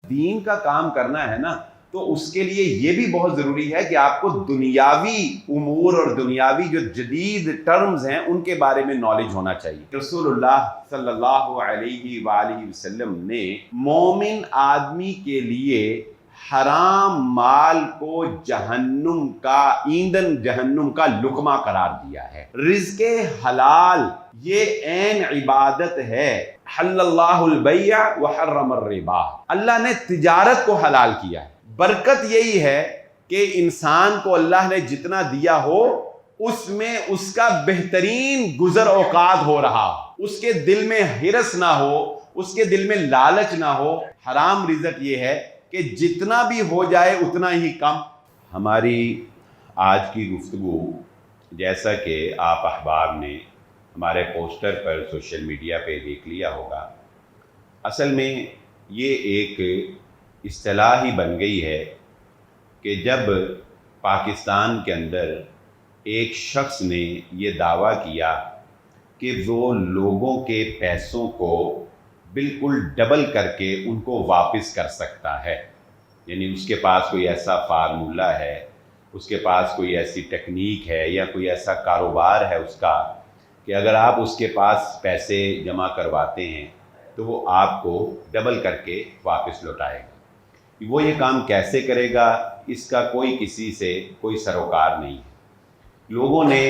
دین کا کام کرنا ہے نا تو اس کے لیے یہ بھی بہت ضروری ہے کہ آپ کو دنیاوی امور اور دنیاوی جو جدید ٹرمز ہیں ان کے بارے میں نالج ہونا چاہیے۔ رسول اللہ صلی اللہ علیہ وآلہ وسلم نے مومن آدمی کے لیے حرام مال کو جہنم کا ایندھن، جہنم کا لقمہ قرار دیا ہے۔ رزق حلال یہ عین عبادت ہے۔ حل اللہ البیع وحرم الربا، اللہ نے تجارت کو حلال کیا ہے۔ برکت یہی ہے کہ انسان کو اللہ نے جتنا دیا ہو اس میں اس کا بہترین گزر اوقات ہو رہا ہو، اس کے دل میں ہرس نہ ہو، اس کے دل میں لالچ نہ ہو۔ حرام رزق یہ ہے کہ جتنا بھی ہو جائے اتنا ہی کم۔ ہماری آج کی گفتگو جیسا کہ آپ احباب نے ہمارے پوسٹر پر سوشل میڈیا پہ دیکھ لیا ہوگا، اصل میں یہ ایک اصطلاح ہی بن گئی ہے کہ جب پاکستان کے اندر ایک شخص نے یہ دعویٰ کیا کہ وہ لوگوں کے پیسوں کو بالکل ڈبل کر کے ان کو واپس کر سکتا ہے، یعنی اس کے پاس کوئی ایسا فارمولہ ہے، اس کے پاس کوئی ایسی ٹیکنیک ہے یا کوئی ایسا کاروبار ہے اس کا کہ اگر آپ اس کے پاس پیسے جمع کرواتے ہیں تو وہ آپ کو ڈبل کر کے واپس لوٹائے گا۔ وہ یہ کام کیسے کرے گا اس کا کوئی کسی سے کوئی سروکار نہیں ہے۔ لوگوں نے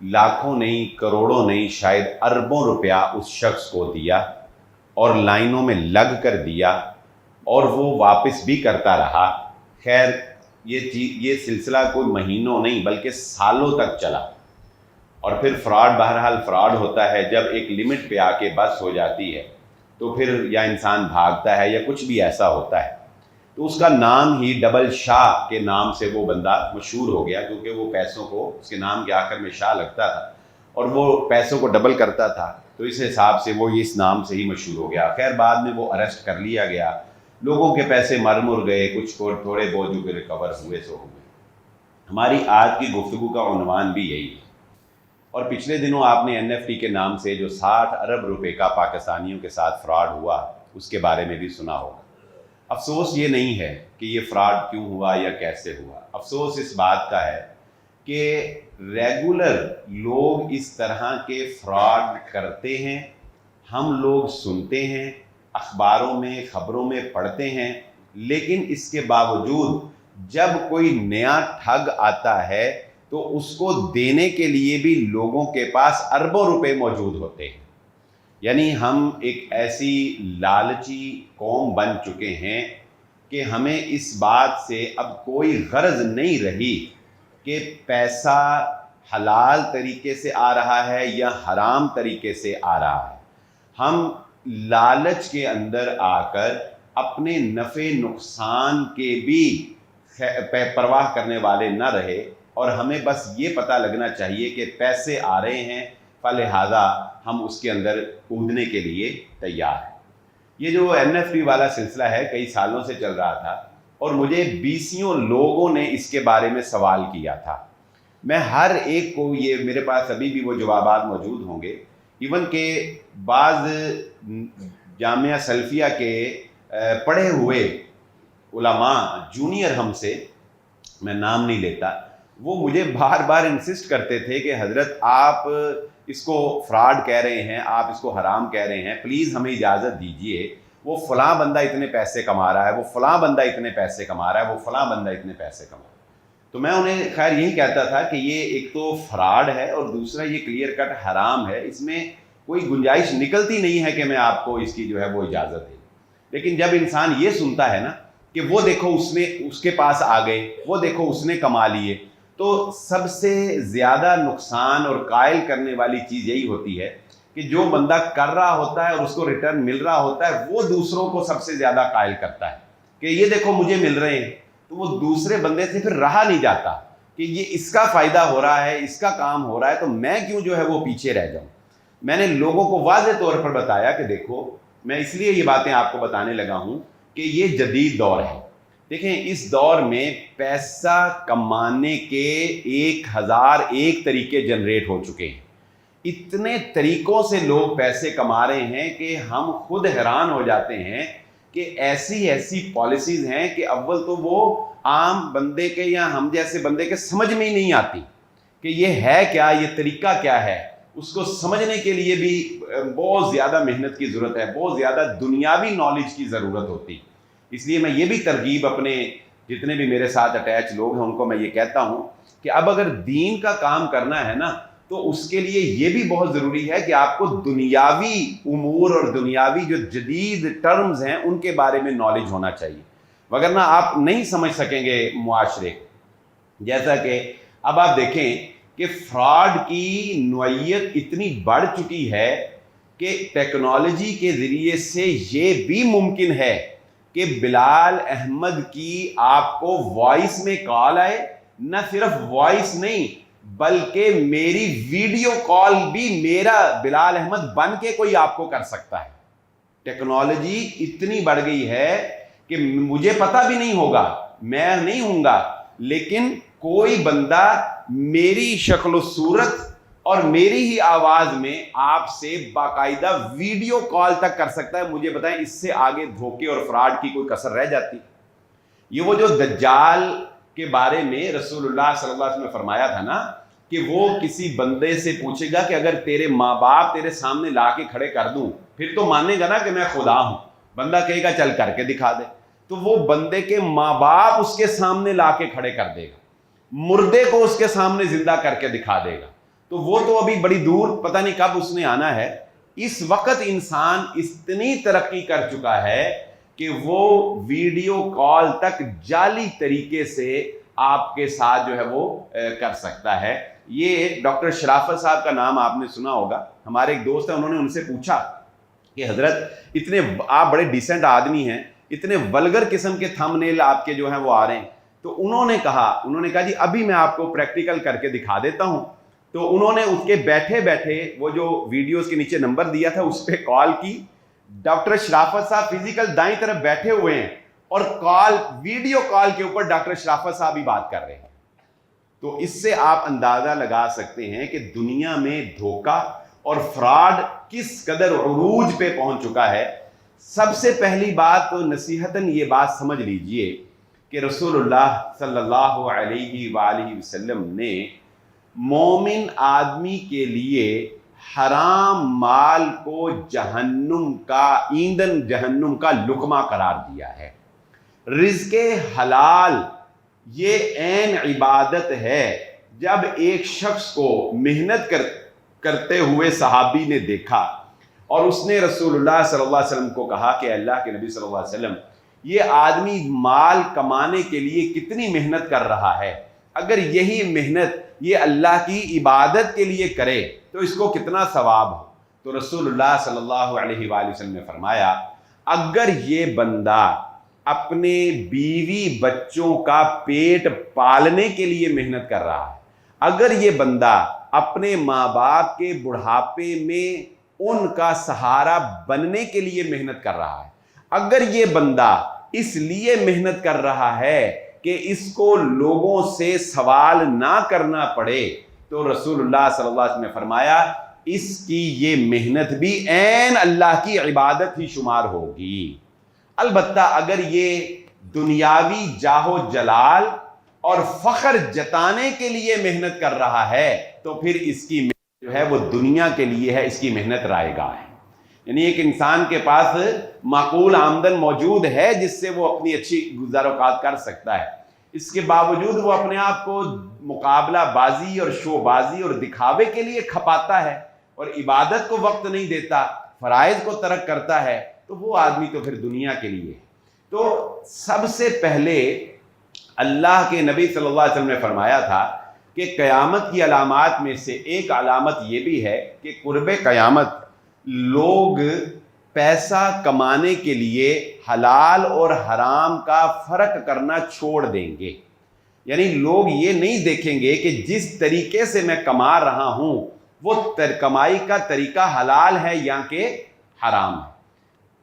لاکھوں نہیں، کروڑوں نہیں، شاید اربوں روپیہ اس شخص کو دیا اور لائنوں میں لگ کر دیا اور وہ واپس بھی کرتا رہا۔ خیر یہ سلسلہ کوئی مہینوں نہیں بلکہ سالوں تک چلا، اور پھر فراڈ، بہرحال فراڈ ہوتا ہے جب ایک لمٹ پہ آ کے بس ہو جاتی ہے تو پھر یا انسان بھاگتا ہے یا کچھ بھی ایسا ہوتا ہے، تو اس کا نام ہی ڈبل شاہ کے نام سے وہ بندہ مشہور ہو گیا، کیونکہ وہ پیسوں کو اس کے نام کے آخر میں شاہ لگتا تھا اور وہ پیسوں کو ڈبل کرتا تھا، تو اس حساب سے وہ اس نام سے ہی مشہور ہو گیا۔ خیر بعد میں وہ اریسٹ کر لیا گیا، لوگوں کے پیسے مر گئے، کچھ کو تھوڑے بہت جو ریکور ہوئے سو ہوئے۔ ہماری آج کی گفتگو کا عنوان بھی یہی ہے، اور پچھلے دنوں آپ نے NFT کے نام سے جو 60 ارب روپے کا پاکستانیوں کے ساتھ فراڈ ہوا اس کے بارے میں بھی سنا ہوگا۔ افسوس یہ نہیں ہے کہ یہ فراڈ کیوں ہوا یا کیسے ہوا، افسوس اس بات کا ہے کہ ریگولر لوگ اس طرح کے فراڈ کرتے ہیں، ہم لوگ سنتے ہیں، اخباروں میں خبروں میں پڑھتے ہیں، لیکن اس کے باوجود جب کوئی نیا ٹھگ آتا ہے تو اس کو دینے کے لیے بھی لوگوں کے پاس اربوں روپے موجود ہوتے ہیں۔ یعنی ہم ایک ایسی لالچی قوم بن چکے ہیں کہ ہمیں اس بات سے اب کوئی غرض نہیں رہی کہ پیسہ حلال طریقے سے آ رہا ہے یا حرام طریقے سے آ رہا ہے۔ ہم لالچ کے اندر آ کر اپنے نفع نقصان کے بھی پرواہ کرنے والے نہ رہے، اور ہمیں بس یہ پتہ لگنا چاہیے کہ پیسے آ رہے ہیں فلہذا ہم اس کے اندر کودنے کے لیے تیار ہیں۔ یہ جو NFT والا سلسلہ ہے کئی سالوں سے چل رہا تھا، اور مجھے بیسیوں لوگوں نے اس کے بارے میں سوال کیا تھا۔ میں ہر ایک کو، یہ میرے پاس ابھی بھی وہ جوابات موجود ہوں گے، ایون کہ بعض جامعہ سلفیہ کے پڑھے ہوئے علماء جونیئر ہم سے، میں نام نہیں لیتا، وہ مجھے بار بار انسسٹ کرتے تھے کہ حضرت آپ اس کو فراڈ کہہ رہے ہیں، آپ اس کو حرام کہہ رہے ہیں، پلیز ہمیں اجازت دیجئے، وہ فلاں بندہ اتنے پیسے کما رہا ہے، وہ فلاں بندہ اتنے پیسے کما رہا ہے، وہ فلاں بندہ اتنے پیسے کما رہا ہے۔ تو میں انہیں خیر یہی کہتا تھا کہ یہ ایک تو فراڈ ہے اور دوسرا یہ کلیئر کٹ حرام ہے، اس میں کوئی گنجائش نکلتی نہیں ہے کہ میں آپ کو اس کی جو ہے وہ اجازت دے۔ لیکن جب انسان یہ سنتا ہے نا کہ وہ دیکھو اس کے پاس آ گئے، وہ دیکھو اس نے کما لیے، تو سب سے زیادہ نقصان اور قائل کرنے والی چیز یہی ہوتی ہے کہ جو بندہ کر رہا ہوتا ہے اور اس کو ریٹرن مل رہا ہوتا ہے وہ دوسروں کو سب سے زیادہ قائل کرتا ہے کہ یہ دیکھو مجھے مل رہے ہیں، تو وہ دوسرے بندے سے پھر رہا نہیں جاتا کہ یہ اس کا فائدہ ہو رہا ہے، اس کا کام ہو رہا ہے، تو میں کیوں جو ہے وہ پیچھے رہ جاؤں۔ میں نے لوگوں کو واضح طور پر بتایا کہ دیکھو، میں اس لیے یہ باتیں آپ کو بتانے لگا ہوں کہ یہ جدید دور ہے۔ دیکھیں اس دور میں پیسہ کمانے کے 1001 طریقے جنریٹ ہو چکے ہیں، اتنے طریقوں سے لوگ پیسے کما رہے ہیں کہ ہم خود حیران ہو جاتے ہیں کہ ایسی ایسی پالیسیز ہیں کہ اول تو وہ عام بندے کے یا ہم جیسے بندے کے سمجھ میں ہی نہیں آتی کہ یہ ہے کیا، یہ طریقہ کیا ہے. اس کو سمجھنے کے لیے بھی بہت زیادہ محنت کی ضرورت ہے، بہت زیادہ دنیاوی نالج کی ضرورت ہوتی. اس لیے میں یہ بھی ترغیب اپنے جتنے بھی میرے ساتھ اٹیچ لوگ ہیں ان کو میں یہ کہتا ہوں کہ اب اگر دین کا کام کرنا ہے نا تو اس کے لیے یہ بھی بہت ضروری ہے کہ آپ کو دنیاوی امور اور دنیاوی جو جدید ٹرمز ہیں ان کے بارے میں نالج ہونا چاہیے، وگرنہ آپ نہیں سمجھ سکیں گے معاشرے. جیسا کہ اب آپ دیکھیں کہ فراڈ کی نوعیت اتنی بڑھ چکی ہے کہ ٹیکنالوجی کے ذریعے سے یہ بھی ممکن ہے کہ بلال احمد کی آپ کو وائس میں کال آئے، نہ صرف وائس نہیں بلکہ میری ویڈیو کال بھی میرا بلال احمد بن کے کوئی آپ کو کر سکتا ہے. ٹیکنالوجی اتنی بڑھ گئی ہے کہ مجھے پتہ بھی نہیں ہوگا، میں نہیں ہوں گا، لیکن کوئی بندہ میری شکل و صورت اور میری ہی آواز میں آپ سے باقاعدہ ویڈیو کال تک کر سکتا ہے. مجھے بتائیں اس سے آگے دھوکے اور فراڈ کی کوئی کسر رہ جاتی؟ یہ وہ جو دجال کے بارے میں رسول اللہ صلی اللہ علیہ وسلم نے فرمایا تھا نا کہ وہ کسی بندے سے پوچھے گا کہ اگر تیرے ماں باپ تیرے سامنے لا کے کھڑے کر دوں پھر تو مانے گا نا کہ میں خدا ہوں. بندہ کہے گا چل کر کے دکھا دے، تو وہ بندے کے ماں باپ اس کے سامنے لا کے کھڑے کر دے گا، مردے کو اس کے سامنے زندہ کر کے دکھا دے گا. تو وہ تو ابھی بڑی دور پتہ نہیں کب اس نے آنا ہے. اس وقت انسان اتنی ترقی کر چکا ہے کہ وہ ویڈیو کال تک جعلی طریقے سے آپ کے ساتھ جو ہے وہ کر سکتا ہے. یہ ڈاکٹر شرافت صاحب کا نام آپ نے سنا ہوگا، ہمارے ایک دوست ہیں، انہوں نے ان سے پوچھا کہ حضرت اتنے آپ بڑے ڈیسنٹ آدمی ہیں، اتنے ولگر قسم کے تھم نیل آپ کے جو ہیں وہ آ رہے ہیں. تو انہوں نے کہا جی ابھی میں آپ کو پریکٹیکل کر کے دکھا دیتا ہوں. تو انہوں نے اس کے بیٹھے بیٹھے وہ جو ویڈیوز کے نیچے نمبر دیا تھا اس پہ کال کی. ڈاکٹر شرافت صاحب فزیکل دائیں طرف بیٹھے ہوئے ہیں اور ویڈیو کال کے اوپر ڈاکٹر شرافت صاحب ہی بات کر رہے ہیں. تو اس سے آپ اندازہ لگا سکتے ہیں کہ دنیا میں دھوکہ اور فراڈ کس قدر عروج پہ پہنچ چکا ہے. سب سے پہلی بات تو نصیحتاً یہ بات سمجھ لیجئے کہ رسول اللہ صلی اللہ علیہ وآلہ وسلم نے مومن آدمی کے لیے حرام مال کو جہنم کا ایندھن، جہنم کا لقمہ قرار دیا ہے. رزق حلال یہ عین عبادت ہے. جب ایک شخص کو محنت کرتے ہوئے صحابی نے دیکھا اور اس نے رسول اللہ صلی اللہ علیہ وسلم کو کہا کہ اللہ کے نبی صلی اللہ علیہ وسلم یہ آدمی مال کمانے کے لیے کتنی محنت کر رہا ہے، اگر یہی محنت یہ اللہ کی عبادت کے لیے کرے تو اس کو کتنا ثواب ہو. تو رسول اللہ صلی اللہ علیہ وآلہ وسلم نے فرمایا اگر یہ بندہ اپنے بیوی بچوں کا پیٹ پالنے کے لیے محنت کر رہا ہے، اگر یہ بندہ اپنے ماں باپ کے بڑھاپے میں ان کا سہارا بننے کے لیے محنت کر رہا ہے، اگر یہ بندہ اس لیے محنت کر رہا ہے کہ اس کو لوگوں سے سوال نہ کرنا پڑے، تو رسول اللہ صلی اللہ علیہ وسلم نے فرمایا اس کی یہ محنت بھی عین اللہ کی عبادت ہی شمار ہوگی. البتہ اگر یہ دنیاوی جاہ و جلال اور فخر جتانے کے لیے محنت کر رہا ہے تو پھر اس کی محنت جو ہے وہ دنیا کے لیے ہے، اس کی محنت رائگاں ہے. یعنی ایک انسان کے پاس معقول آمدن موجود ہے جس سے وہ اپنی اچھی گزار اوقات کر سکتا ہے، اس کے باوجود وہ اپنے آپ کو مقابلہ بازی اور شو بازی اور دکھاوے کے لیے کھپاتا ہے اور عبادت کو وقت نہیں دیتا، فرائض کو ترک کرتا ہے، تو وہ آدمی تو پھر دنیا کے لیے. تو سب سے پہلے اللہ کے نبی صلی اللہ علیہ وسلم نے فرمایا تھا کہ قیامت کی علامات میں سے ایک علامت یہ بھی ہے کہ قرب قیامت لوگ پیسہ کمانے کے لیے حلال اور حرام کا فرق کرنا چھوڑ دیں گے. یعنی لوگ یہ نہیں دیکھیں گے کہ جس طریقے سے میں کما رہا ہوں وہ کمائی کا طریقہ حلال ہے یا کہ حرام ہے.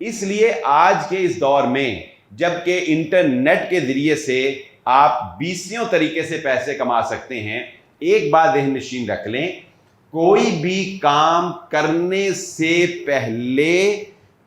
اس لیے آج کے اس دور میں جب کہ انٹرنیٹ کے ذریعے سے آپ بیسیوں طریقے سے پیسے کما سکتے ہیں، ایک بات ذہن نشین رکھ لیں، کوئی بھی کام کرنے سے پہلے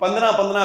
15-15,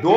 2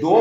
2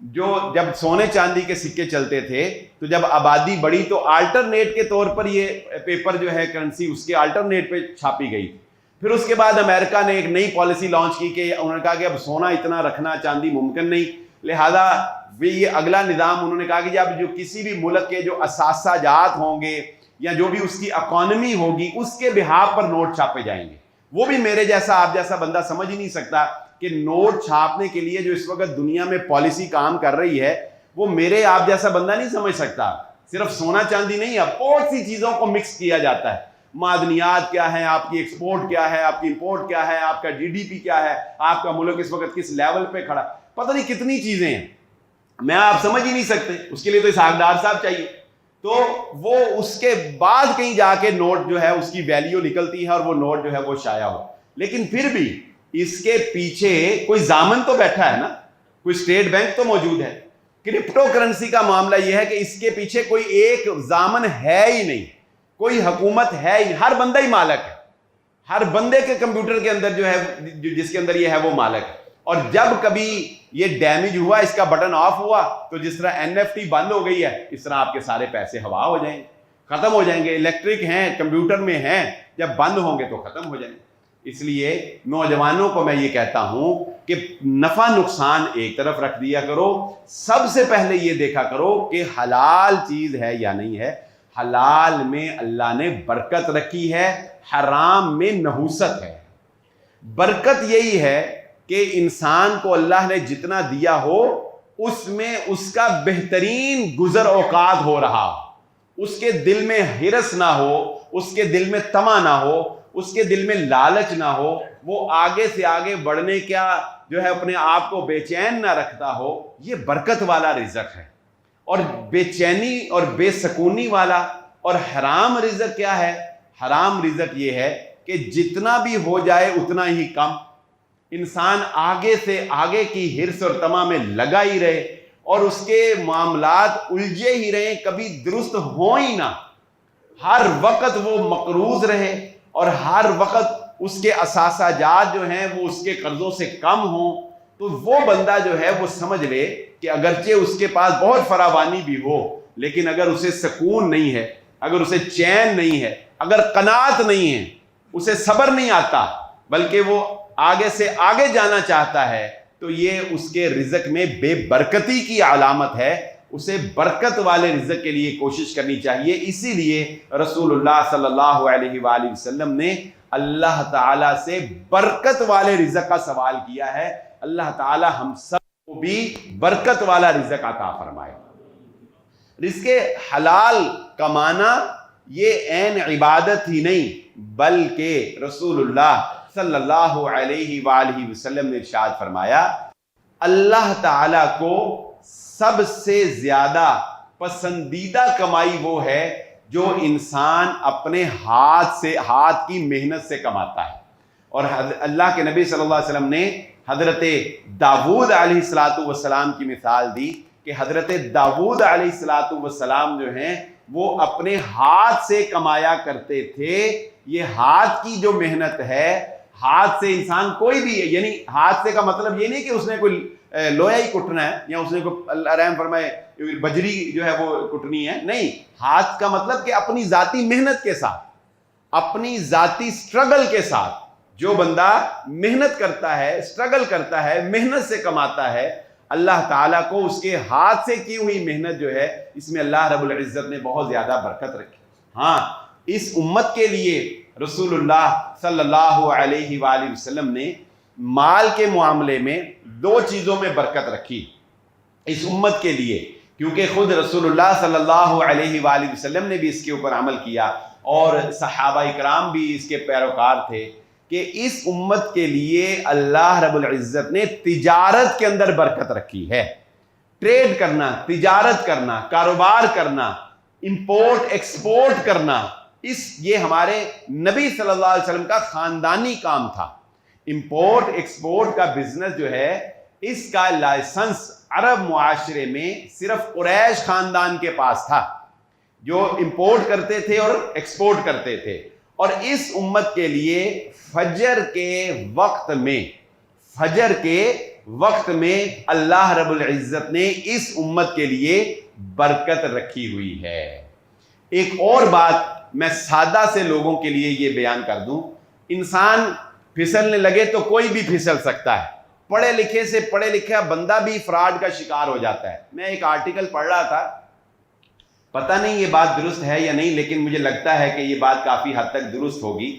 جو جب سونے چاندی کے سکے چلتے تھے تو جب آبادی بڑھی تو آلٹرنیٹ کے طور پر یہ پیپر جو ہے کرنسی اس کے آلٹرنیٹ پہ چھاپی گئی. پھر اس کے بعد امریکہ نے ایک نئی پالیسی لانچ کی کہ انہوں نے کہا کہ اب سونا اتنا رکھنا چاندی ممکن نہیں, لہذا یہ اگلا نظام انہوں نے کہا کہ اب جو کسی بھی ملک کے جو اثاثہ جات ہوں گے یا جو بھی اس کی اکانومی ہوگی اس کے بہاف پر نوٹ چھاپے جائیں گے. وہ بھی میرے جیسا آپ جیسا بندہ سمجھ ہی نہیں سکتا کہ نوٹ چھاپنے کے لیے جو اس وقت دنیا میں پالیسی کام کر رہی ہے وہ میرے آپ جیسا بندہ نہیں سمجھ سکتا. صرف سونا چاندی نہیں, اب بہت سی چیزوں کو مکس کیا جاتا ہے. معدنیات کیا ہے, آپ کی ایکسپورٹ کیا ہے, آپ کی امپورٹ کیا ہے, آپ کا جی ڈی پی کیا ہے, آپ کا ملک اس وقت کس لیول پہ کھڑا, پتہ نہیں کتنی چیزیں ہیں میں آپ سمجھ ہی نہیں سکتے. اس کے لیے تو اسحاق ڈار صاحب چاہیے. تو وہ اس کے بعد کہیں جا کے نوٹ جو ہے اس کی ویلیو نکلتی ہے اور وہ نوٹ جو ہے وہ شائع ہو. لیکن پھر بھی اس کے پیچھے کوئی ضامن تو بیٹھا ہے نا, کوئی اسٹیٹ بینک تو موجود ہے. کرپٹو کرنسی کا معاملہ یہ ہے کہ اس کے پیچھے کوئی ایک ضامن ہے ہی نہیں, کوئی حکومت ہے ہی, ہر بندہ ہی مالک ہے. ہر بندے کے کمپیوٹر کے اندر جو ہے جس کے اندر یہ ہے وہ مالک ہے. اور جب کبھی یہ ڈیمیج ہوا, اس کا بٹن آف ہوا, تو جس طرح NFT بند ہو گئی ہے اس طرح آپ کے سارے پیسے ہوا ہو جائیں گے, ختم ہو جائیں گے. الیکٹرک ہیں, کمپیوٹر میں ہیں, جب بند ہوں گے تو ختم ہو جائیں گے. اس لیے نوجوانوں کو میں یہ کہتا ہوں کہ نفع نقصان ایک طرف رکھ دیا کرو, سب سے پہلے یہ دیکھا کرو کہ حلال چیز ہے یا نہیں ہے. حلال میں اللہ نے برکت رکھی ہے, حرام میں نحوست ہے. برکت یہی ہے کہ انسان کو اللہ نے جتنا دیا ہو اس میں اس کا بہترین گزر اوقات ہو رہا, اس کے دل میں ہرس نہ ہو, اس کے دل میں طمع نہ ہو, اس کے دل میں لالچ نہ ہو, وہ آگے سے آگے بڑھنے کا جو ہے اپنے آپ کو بے چین نہ رکھتا ہو. یہ برکت والا رزق ہے. اور بے چینی اور بے سکونی والا اور حرام رزق کیا ہے؟ حرام رزق یہ ہے کہ جتنا بھی ہو جائے اتنا ہی کم, انسان آگے سے آگے کی ہرس اور طمع میں لگا ہی رہے اور اس کے معاملات الجھے ہی رہے, کبھی درست ہو ہی نہ. ہر وقت وہ مقروض رہے اور ہر وقت اس کے اثاثہ جات جو ہیں وہ اس کے قرضوں سے کم ہوں. تو وہ بندہ جو ہے وہ سمجھ لے کہ اگرچہ اس کے پاس بہت فراوانی بھی ہو لیکن اگر اسے سکون نہیں ہے, اگر اسے چین نہیں ہے, اگر قناعت نہیں ہے, اسے صبر نہیں آتا بلکہ وہ آگے سے آگے جانا چاہتا ہے, تو یہ اس کے رزق میں بے برکتی کی علامت ہے. اسے برکت والے رزق کے لیے کوشش کرنی چاہیے. اسی لیے رسول اللہ صلی اللہ علیہ وآلہ وسلم نے اللہ تعالیٰ سے برکت والے رزق کا سوال کیا ہے. اللہ تعالیٰ ہم سب کو بھی برکت والا رزق عطا فرمائے. رزق حلال کمانا یہ عین عبادت ہی نہیں بلکہ رسول اللہ صلی اللہ علیہ وآلہ وسلم نے ارشاد فرمایا, اللہ تعالیٰ کو سب سے زیادہ پسندیدہ کمائی وہ ہے جو انسان اپنے ہاتھ کی محنت سے کماتا ہے. اور اللہ کے نبی صلی اللہ علیہ وسلم نے حضرت داؤد علیہ السلام کی مثال دی کہ حضرت داؤد علیہ السلام جو ہیں وہ اپنے ہاتھ سے کمایا کرتے تھے. یہ ہاتھ کی جو محنت ہے, ہاتھ سے انسان کوئی بھی ہے, یعنی ہاتھ سے کا مطلب یہ نہیں کہ اس نے کوئی لوہا ہی کٹنا ہے یا اس نے کوئی اللہ رحم فرمائے بجری جو ہے وہ کٹنی ہے, نہیں. ہاتھ کا مطلب کہ اپنی ذاتی محنت کے ساتھ, اپنی ذاتی سٹرگل کے ساتھ جو بندہ محنت کرتا ہے, اسٹرگل کرتا ہے, محنت سے کماتا ہے, اللہ تعالیٰ کو اس کے ہاتھ سے کی ہوئی محنت جو ہے اس میں اللہ رب العزت نے بہت زیادہ برکت رکھی. ہاں, اس امت کے لیے رسول اللہ صلی اللہ علیہ وآلہ وسلم نے مال کے معاملے میں دو چیزوں میں برکت رکھی اس امت کے لیے, کیونکہ خود رسول اللہ صلی اللہ علیہ وآلہ وسلم نے بھی اس کے اوپر عمل کیا اور صحابہ اکرام بھی اس کے پیروکار تھے کہ اس امت کے لیے اللہ رب العزت نے تجارت کے اندر برکت رکھی ہے. ٹریڈ کرنا, تجارت کرنا, کاروبار کرنا, امپورٹ ایکسپورٹ کرنا, یہ ہمارے نبی صلی اللہ علیہ وسلم کا خاندانی کام تھا. امپورٹ ایکسپورٹ کا بزنس جو ہے اس کا لائسنس عرب معاشرے میں صرف قریش خاندان کے پاس تھا جو امپورٹ کرتے تھے اور ایکسپورٹ کرتے تھے. اور اس امت کے لیے فجر کے وقت میں اللہ رب العزت نے اس امت کے لیے برکت رکھی ہوئی ہے۔ ایک اور بات میں سادہ سے لوگوں کے لیے یہ بیان کر دوں، انسان پھسلنے لگے تو کوئی بھی پھسل سکتا ہے، پڑھے لکھے سے پڑھے لکھا بندہ بھی فراڈ کا شکار ہو جاتا ہے۔ میں ایک آرٹیکل پڑھ رہا تھا، پتہ نہیں یہ بات درست ہے یا نہیں، لیکن مجھے لگتا ہے کہ یہ بات کافی حد تک درست ہوگی۔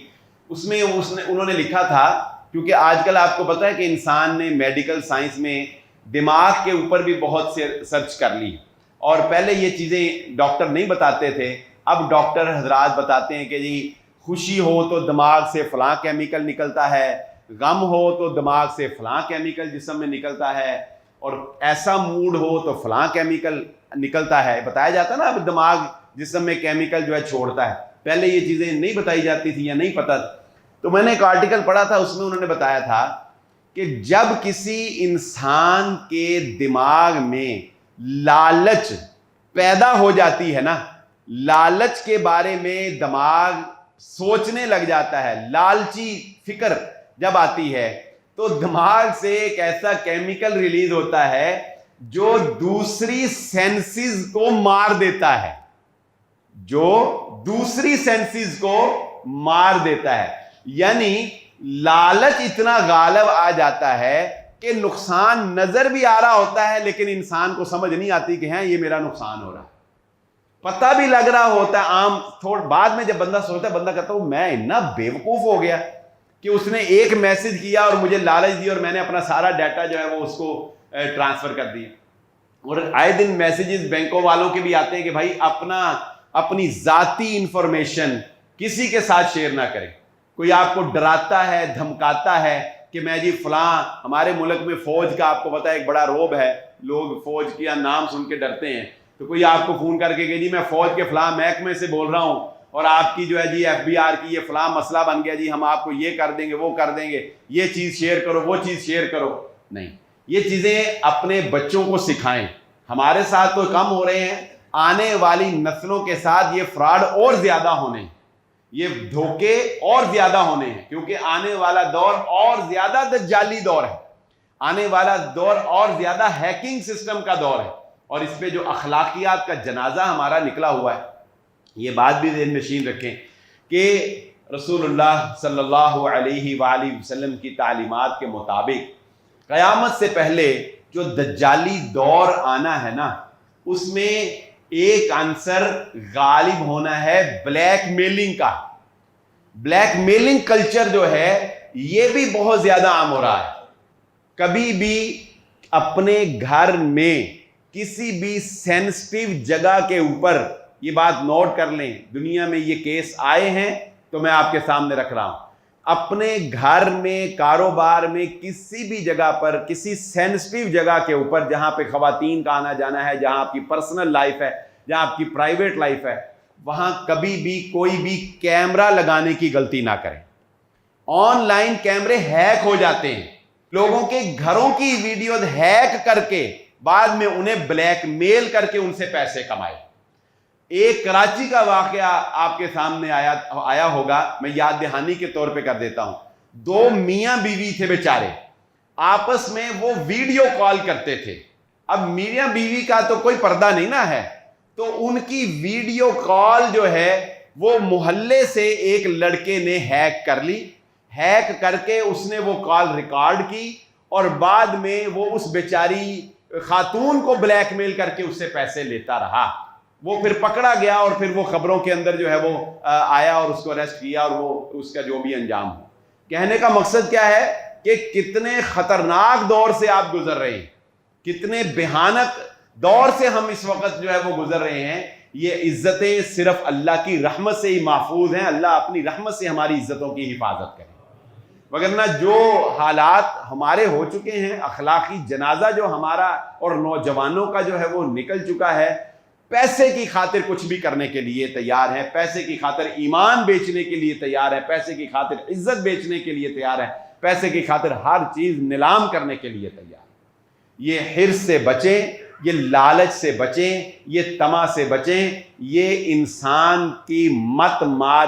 اس میں انہوں نے لکھا تھا، کیونکہ آج کل آپ کو پتہ ہے کہ انسان نے میڈیکل سائنس میں دماغ کے اوپر بھی بہت سے سرچ کر لی، اور پہلے یہ چیزیں ڈاکٹر نہیں بتاتے تھے، اب ڈاکٹر حضرات بتاتے ہیں کہ جی خوشی ہو تو دماغ سے فلاں کیمیکل نکلتا ہے، غم ہو تو دماغ سے فلاں کیمیکل جسم میں نکلتا ہے، اور ایسا موڈ ہو تو فلاں کیمیکل نکلتا ہے۔ بتایا جاتا نا اب دماغ جسم میں کیمیکل جو ہے چھوڑتا ہے، پہلے یہ چیزیں نہیں بتائی جاتی تھی یا نہیں پتہ۔ تو میں نے ایک آرٹیکل پڑھا تھا، اس میں انہوں نے بتایا تھا کہ جب کسی انسان کے دماغ میں لالچ پیدا ہو جاتی ہے نا، لالچ کے بارے میں دماغ سوچنے لگ جاتا ہے، لالچی فکر جب آتی ہے تو دماغ سے ایک ایسا کیمیکل ریلیز ہوتا ہے جو دوسری سینسز کو مار دیتا ہے، جو دوسری سینسز کو مار دیتا ہے۔ یعنی لالچ اتنا غالب آ جاتا ہے کہ نقصان نظر بھی آ رہا ہوتا ہے، لیکن انسان کو سمجھ نہیں آتی کہ ہاں یہ میرا نقصان ہو رہا ہے، پتہ بھی لگ رہا ہوتا ہے عام تھوڑا، بعد میں جب بندہ سوچتا ہے بندہ کہتا ہوں میں اتنا بیوقوف ہو گیا کہ اس نے ایک میسج کیا اور مجھے لالچ دی اور میں نے اپنا سارا ڈیٹا جو ہے وہ اس کو ٹرانسفر کر دیا۔ اور آئے دن میسیجز بینکوں والوں کے بھی آتے ہیں کہ بھائی اپنی ذاتی انفارمیشن کسی کے ساتھ شیئر نہ کریں۔ کوئی آپ کو ڈراتا ہے، دھمکاتا ہے کہ میں جی فلاں، ہمارے ملک میں فوج کا آپ کو پتہ ہے ایک بڑا روب ہے، لوگ فوج کا نام سن کے ڈرتے ہیں، تو کوئی آپ کو فون کر کے کہ جی میں فوج کے فلاں محکمے سے بول رہا ہوں اور آپ کی جو ہے جی ایف بی آر کی یہ فلاں مسئلہ بن گیا جی، ہم آپ کو یہ کر دیں گے وہ کر دیں گے، یہ چیز شیئر کرو وہ چیز شیئر کرو۔ نہیں، یہ چیزیں اپنے بچوں کو سکھائیں۔ ہمارے ساتھ تو کم ہو رہے ہیں، آنے والی نسلوں کے ساتھ یہ فراڈ اور زیادہ ہونے ہیں، یہ دھوکے اور زیادہ ہونے ہیں، کیونکہ آنے والا دور اور زیادہ دجالی دور ہے، آنے والا دور اور زیادہ ہیکنگ سسٹم کا دور ہے، اور اس پہ جو اخلاقیات کا جنازہ ہمارا نکلا ہوا ہے۔ یہ بات بھی ذہن نشین رکھیں کہ رسول اللہ صلی اللہ علیہ وآلہ وسلم کی تعلیمات کے مطابق قیامت سے پہلے جو دجالی دور آنا ہے نا، اس میں ایک عنصر غالب ہونا ہے بلیک میلنگ کا۔ بلیک میلنگ کلچر جو ہے یہ بھی بہت زیادہ عام ہو رہا ہے۔ کبھی بھی اپنے گھر میں کسی بھی سینسٹیو جگہ کے اوپر، یہ بات نوٹ کر لیں، دنیا میں یہ کیس آئے ہیں تو میں آپ کے سامنے رکھ رہا ہوں، اپنے گھر میں، کاروبار میں، کسی بھی جگہ پر، کسی سینسٹیو جگہ کے اوپر جہاں پہ خواتین کا آنا جانا ہے، جہاں آپ کی پرسنل لائف ہے، جہاں آپ کی پرائیویٹ لائف ہے، وہاں کبھی بھی کوئی بھی کیمرہ لگانے کی غلطی نہ کریں۔ آن لائن کیمرے ہیک ہو جاتے ہیں، لوگوں کے گھروں کی ویڈیوز ہیک کر کے بعد میں انہیں بلیک میل کر کے ان سے پیسے کمائے۔ ایک کراچی کا واقعہ آپ کے سامنے آیا ہوگا، میں یاد دہانی کے طور پہ کر دیتا ہوں۔ دو میاں بیوی تھے بیچارے، آپس میں وہ ویڈیو کال کرتے تھے۔ اب میاں بیوی کا تو کوئی پردہ نہیں نا ہے، تو ان کی ویڈیو کال جو ہے وہ محلے سے ایک لڑکے نے ہیک کر لی، ہیک کر کے اس نے وہ کال ریکارڈ کی اور بعد میں وہ اس بیچاری خاتون کو بلیک میل کر کے اس سے پیسے لیتا رہا۔ وہ پھر پکڑا گیا اور پھر وہ خبروں کے اندر جو ہے وہ آیا اور اس کو اریسٹ کیا، اور وہ اس کا جو بھی انجام ہو۔ کہنے کا مقصد کیا ہے کہ کتنے خطرناک دور سے آپ گزر رہے ہیں، کتنے بھیانک دور سے ہم اس وقت جو ہے وہ گزر رہے ہیں۔ یہ عزتیں صرف اللہ کی رحمت سے ہی محفوظ ہیں، اللہ اپنی رحمت سے ہماری عزتوں کی حفاظت کرے، وگرنہ جو حالات ہمارے ہو چکے ہیں، اخلاقی جنازہ جو ہمارا اور نوجوانوں کا جو ہے وہ نکل چکا ہے، پیسے کی خاطر کچھ بھی کرنے کے لیے تیار ہے، پیسے کی خاطر ایمان بیچنے کے لیے تیار ہے، پیسے کی خاطر عزت بیچنے کے لیے تیار ہے، پیسے کی خاطر ہر چیز نیلام کرنے کے لیے تیار۔ یہ حرص سے بچیں، یہ لالچ سے بچیں، یہ طمع سے بچیں، یہ انسان کی مت مار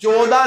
14